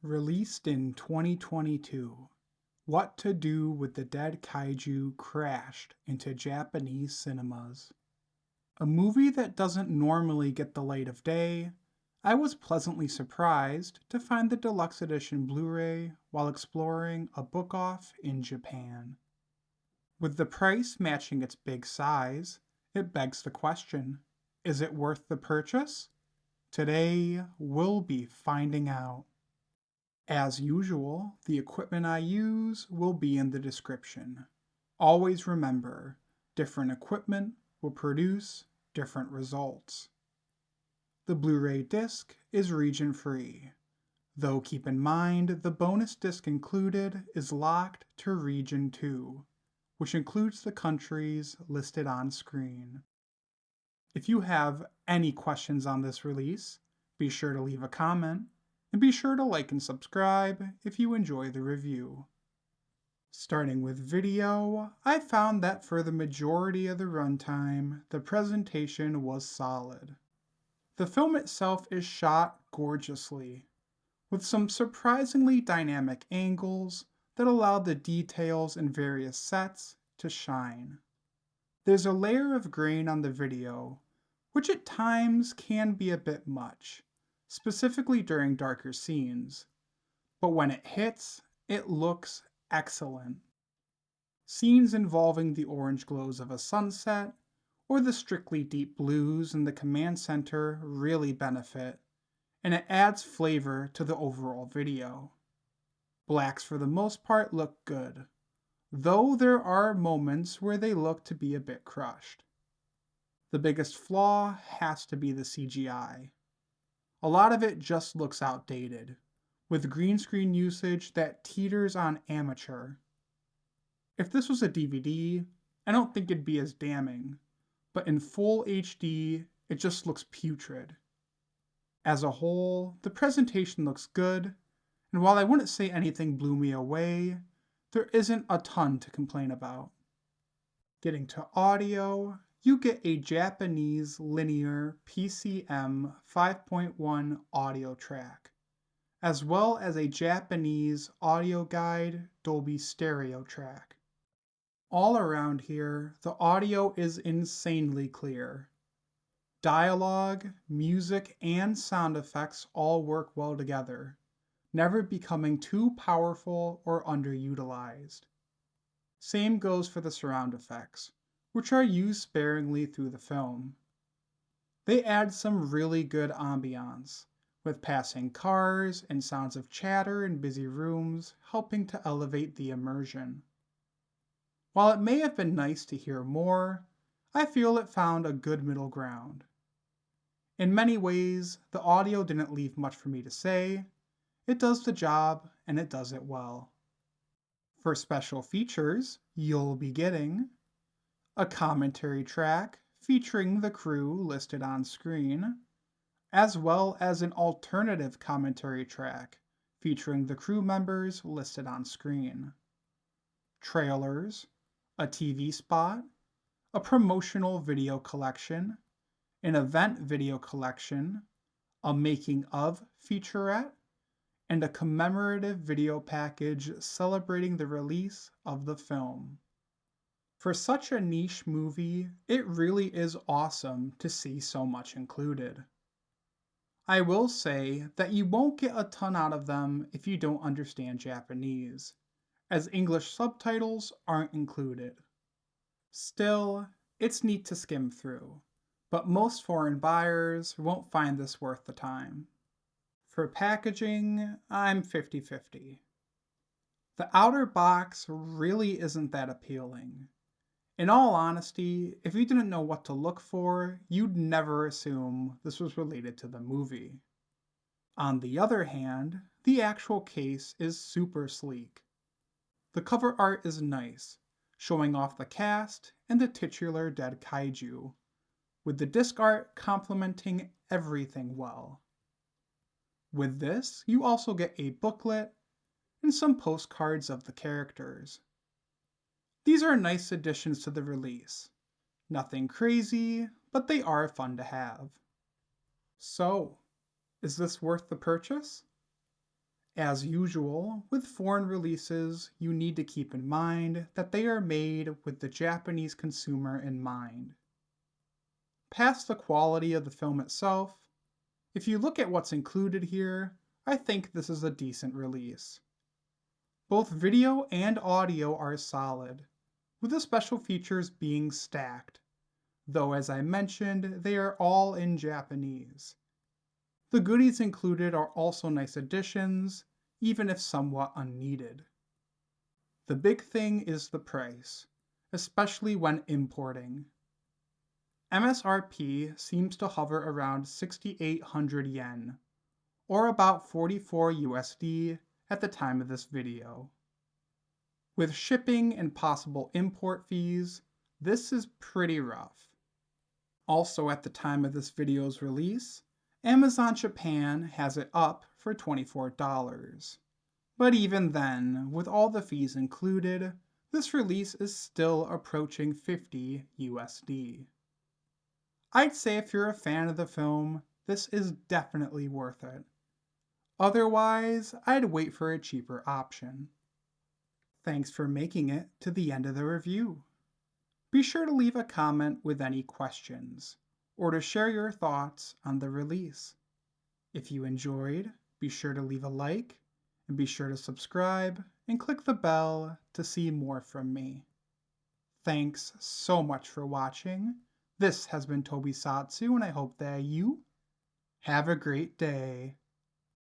Released in 2022, What to Do with the Dead Kaiju crashed into Japanese cinemas. A movie that doesn't normally get the light of day, I was pleasantly surprised to find the Deluxe Edition Blu-ray while exploring a book-off in Japan. With the price matching its big size, it begs the question, is it worth the purchase? Today, we'll be finding out. As usual, the equipment I use will be in the description. Always remember, different equipment will produce different results. The Blu-ray disc is region-free, though keep in mind the bonus disc included is locked to Region 2, which includes the countries listed on screen. If you have any questions on this release, be sure to leave a comment, and be sure to like and subscribe if you enjoy the review. Starting with video, I found that for the majority of the runtime, the presentation was solid. The film itself is shot gorgeously, with some surprisingly dynamic angles that allow the details in various sets to shine. There's a layer of grain on the video, which at times can be a bit much, specifically during darker scenes, but when it hits, it looks excellent. Scenes involving the orange glows of a sunset, or the strictly deep blues in the command center really benefit, and it adds flavor to the overall video. Blacks for the most part look good, though there are moments where they look to be a bit crushed. The biggest flaw has to be the CGI. A lot of it just looks outdated, with green screen usage that teeters on amateur. If this was a DVD, I don't think it'd be as damning, but in full HD, it just looks putrid. As a whole, the presentation looks good, and while I wouldn't say anything blew me away, there isn't a ton to complain about. Getting to audio, you get a Japanese linear PCM 5.1 audio track, as well as a Japanese audio guide Dolby stereo track. All around here, the audio is insanely clear. Dialogue, music, and sound effects all work well together, never becoming too powerful or underutilized. Same goes for the surround effects, which are used sparingly through the film. They add some really good ambiance, with passing cars and sounds of chatter in busy rooms helping to elevate the immersion. While it may have been nice to hear more, I feel it found a good middle ground. In many ways, the audio didn't leave much for me to say. It does the job, and it does it well. For special features, you'll be getting a commentary track featuring the crew listed on screen, as well as an alternative commentary track featuring the crew members listed on screen. Trailers, a TV spot, a promotional video collection, an event video collection, a making of featurette, and a commemorative video package celebrating the release of the film. For such a niche movie, it really is awesome to see so much included. I will say that you won't get a ton out of them if you don't understand Japanese, as English subtitles aren't included. Still, it's neat to skim through, but most foreign buyers won't find this worth the time. For packaging, I'm 50-50. The outer box really isn't that appealing. In all honesty, if you didn't know what to look for, you'd never assume this was related to the movie. On the other hand, the actual case is super sleek. The cover art is nice, showing off the cast and the titular Dead Kaiju, with the disc art complementing everything well. With this, you also get a booklet and some postcards of the characters. These are nice additions to the release. Nothing crazy, but they are fun to have. So, is this worth the purchase? As usual, with foreign releases, you need to keep in mind that they are made with the Japanese consumer in mind. Past the quality of the film itself, if you look at what's included here, I think this is a decent release. Both video and audio are solid, with the special features being stacked, though as I mentioned, they are all in Japanese. The goodies included are also nice additions, even if somewhat unneeded. The big thing is the price, especially when importing. MSRP seems to hover around 6,800 yen, or about 44 USD at the time of this video. With shipping and possible import fees, this is pretty rough. Also at the time of this video's release, Amazon Japan has it up for $24. But even then, with all the fees included, this release is still approaching 50 USD. I'd say if you're a fan of the film, this is definitely worth it. Otherwise, I'd wait for a cheaper option. Thanks for making it to the end of the review. Be sure to leave a comment with any questions, or to share your thoughts on the release. If you enjoyed, be sure to leave a like, and be sure to subscribe and click the bell to see more from me. Thanks so much for watching. This has been Tobisatsu, and I hope that you have a great day.